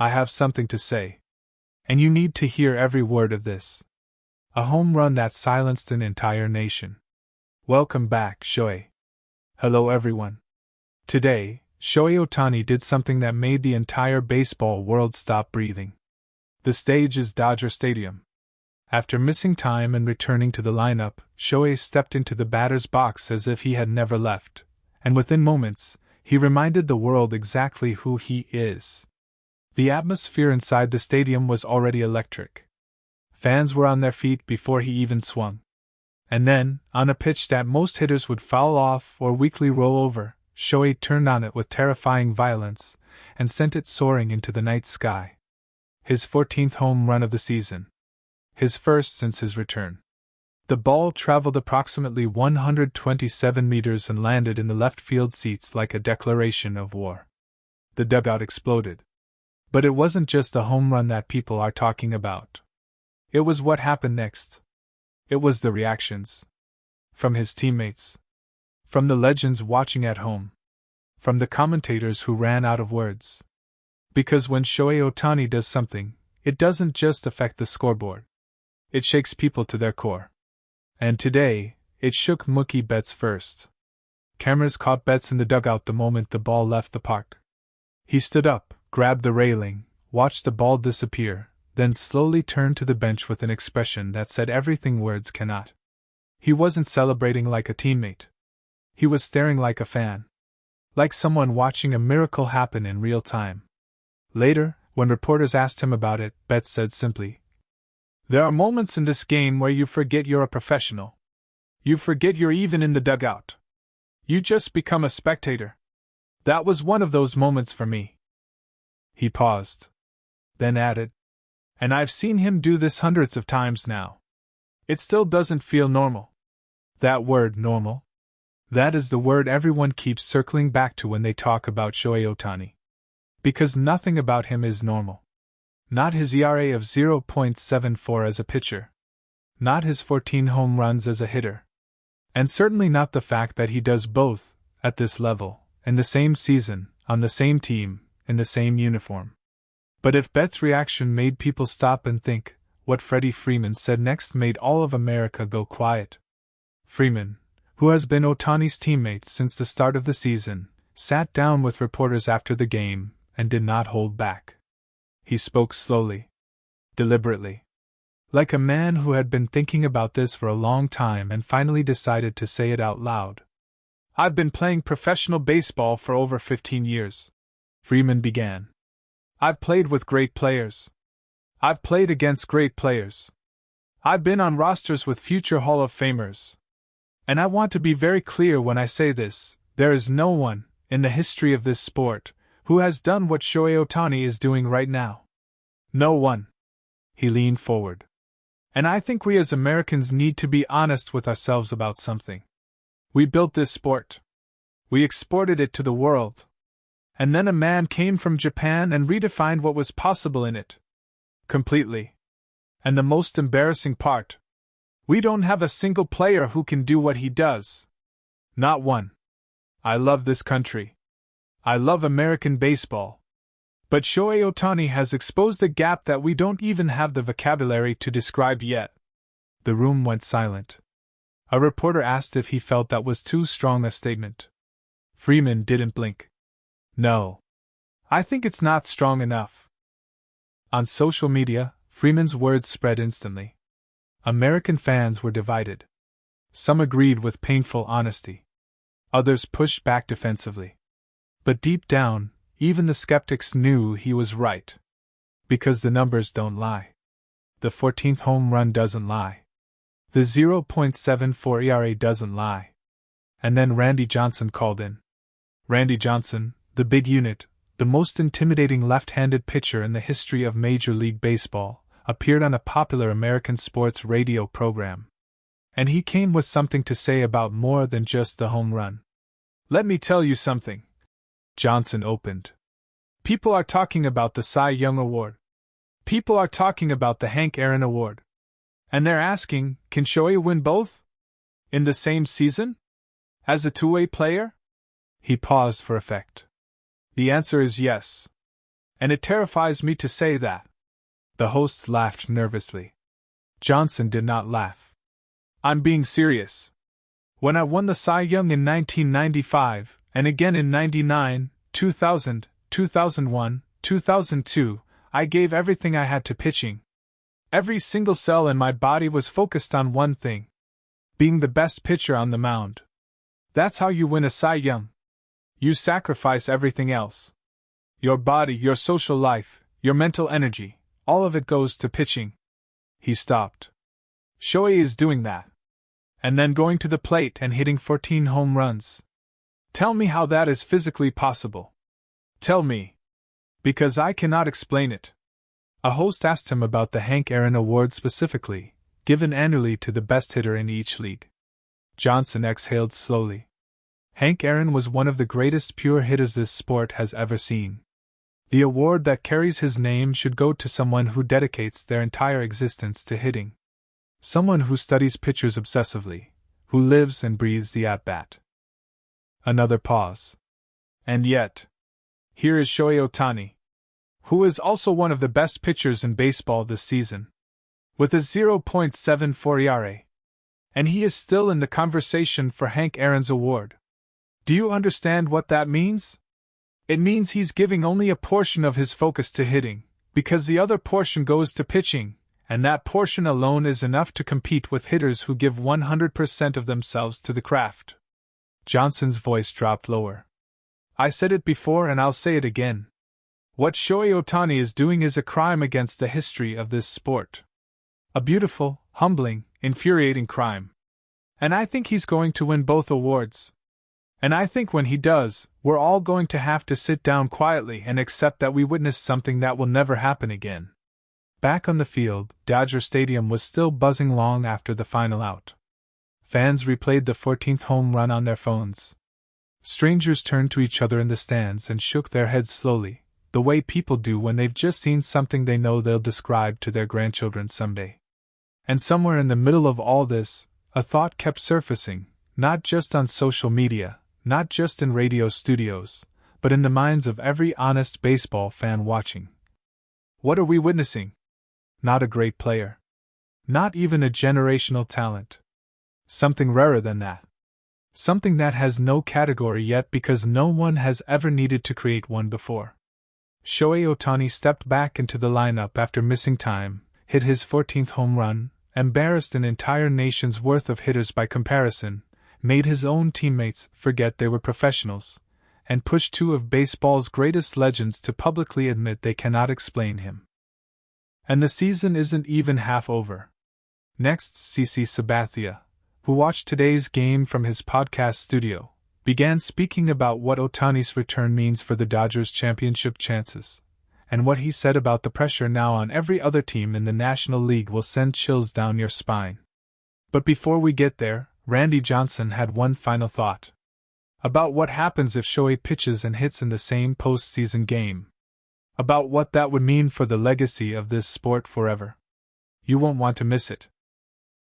I have something to say. And you need to hear every word of this. A home run that silenced an entire nation. Welcome back, Shohei. Hello, everyone. Today, Shohei Ohtani did something that made the entire baseball world stop breathing. The stage is Dodger Stadium. After missing time and returning to the lineup, Shohei stepped into the batter's box as if he had never left, and within moments, he reminded the world exactly who he is. The atmosphere inside the stadium was already electric. Fans were on their feet before he even swung. And then, on a pitch that most hitters would foul off or weakly roll over, Shohei turned on it with terrifying violence and sent it soaring into the night sky. His 14th home run of the season. His first since his return. The ball traveled approximately 127 meters and landed in the left field seats like a declaration of war. The dugout exploded. But it wasn't just the home run that people are talking about. It was what happened next. It was the reactions. From his teammates. From the legends watching at home. From the commentators who ran out of words. Because when Shohei Ohtani does something, it doesn't just affect the scoreboard. It shakes people to their core. And today, it shook Mookie Betts first. Cameras caught Betts in the dugout the moment the ball left the park. He stood up, grabbed the railing, watched the ball disappear, then slowly turned to the bench with an expression that said everything words cannot. He wasn't celebrating like a teammate. He was staring like a fan. Like someone watching a miracle happen in real time. Later, when reporters asked him about it, Betts said simply, "There are moments in this game where you forget you're a professional. You forget you're even in the dugout. You just become a spectator. That was one of those moments for me." He paused. Then added, "And I've seen him do this hundreds of times now. It still doesn't feel normal." That word, normal. That is the word everyone keeps circling back to when they talk about Shohei Ohtani. Because nothing about him is normal. Not his ERA of 0.74 as a pitcher. Not his 14 home runs as a hitter. And certainly not the fact that he does both, at this level, in the same season, on the same team, in the same uniform. But if Betts' reaction made people stop and think, what Freddie Freeman said next made all of America go quiet. Freeman, who has been Ohtani's teammate since the start of the season, sat down with reporters after the game and did not hold back. He spoke slowly, deliberately, like a man who had been thinking about this for a long time and finally decided to say it out loud. "I've been playing professional baseball for over 15 years," Freeman began. "I've played with great players. I've played against great players. I've been on rosters with future Hall of Famers. And I want to be very clear when I say this, there is no one, in the history of this sport, who has done what Shohei Ohtani is doing right now. No one." He leaned forward. "And I think we as Americans need to be honest with ourselves about something. We built this sport. We exported it to the world. And then a man came from Japan and redefined what was possible in it. Completely. And the most embarrassing part, we don't have a single player who can do what he does. Not one. I love this country. I love American baseball. But Shohei Ohtani has exposed a gap that we don't even have the vocabulary to describe yet." The room went silent. A reporter asked if he felt that was too strong a statement. Freeman didn't blink. "No. I think it's not strong enough." On social media, Freeman's words spread instantly. American fans were divided. Some agreed with painful honesty. Others pushed back defensively. But deep down, even the skeptics knew he was right. Because the numbers don't lie. The 14th home run doesn't lie. The 0.74 ERA doesn't lie. And then Randy Johnson called in. Randy Johnson, the big unit, the most intimidating left-handed pitcher in the history of Major League Baseball, appeared on a popular American sports radio program. And he came with something to say about more than just the home run. "Let me tell you something," Johnson opened. "People are talking about the Cy Young Award. People are talking about the Hank Aaron Award. And they're asking, can Shohei win both? In the same season? As a two-way player?" He paused for effect. "The answer is yes. And it terrifies me to say that. The hosts laughed nervously. Johnson did not laugh. I'm being serious. When I won the Cy Young in 1995, and again in 99, 2000, 2001, 2002, I gave everything I had to pitching. Every single cell in my body was focused on one thing: being the best pitcher on the mound. That's how you win a Cy Young. You sacrifice everything else. Your body, your social life, your mental energy, all of it goes to pitching. He stopped. Shohei is doing that. And then going to the plate and hitting 14 home runs. Tell me how that is physically possible. Tell me. Because I cannot explain it. A host asked him about the Hank Aaron Award specifically, given annually to the best hitter in each league. Johnson exhaled slowly. Hank Aaron was one of the greatest pure hitters this sport has ever seen. The award that carries his name should go to someone who dedicates their entire existence to hitting. Someone who studies pitchers obsessively, who lives and breathes the at-bat. Another pause. And yet, here is Shohei Ohtani, who is also one of the best pitchers in baseball this season, with a 0.74 ERA. And he is still in the conversation for Hank Aaron's award. Do you understand what that means? It means he's giving only a portion of his focus to hitting, because the other portion goes to pitching, and that portion alone is enough to compete with hitters who give 100% of themselves to the craft. Johnson's voice dropped lower. I said it before and I'll say it again. What Shohei Ohtani is doing is a crime against the history of this sport. A beautiful, humbling, infuriating crime. And I think he's going to win both awards. And I think when he does, we're all going to have to sit down quietly and accept that we witnessed something that will never happen again. Back on the field, Dodger Stadium was still buzzing long after the final out. Fans replayed the 14th home run on their phones. Strangers turned to each other in the stands and shook their heads slowly, the way people do when they've just seen something they know they'll describe to their grandchildren someday. And somewhere in the middle of all this, a thought kept surfacing, not just on social media, not just in radio studios, but in the minds of every honest baseball fan watching. What are we witnessing? Not a great player. Not even a generational talent. Something rarer than that. Something that has no category yet because no one has ever needed to create one before. Shohei Ohtani stepped back into the lineup after missing time, hit his 14th home run, embarrassed an entire nation's worth of hitters by comparison, made his own teammates forget they were professionals, and pushed two of baseball's greatest legends to publicly admit they cannot explain him. And the season isn't even half over. Next, CC Sabathia, who watched today's game from his podcast studio, began speaking about what Ohtani's return means for the Dodgers' championship chances, and what he said about the pressure now on every other team in the National League will send chills down your spine. But before we get there, Randy Johnson had one final thought. About what happens if Shohei pitches and hits in the same postseason game. About what that would mean for the legacy of this sport forever. You won't want to miss it.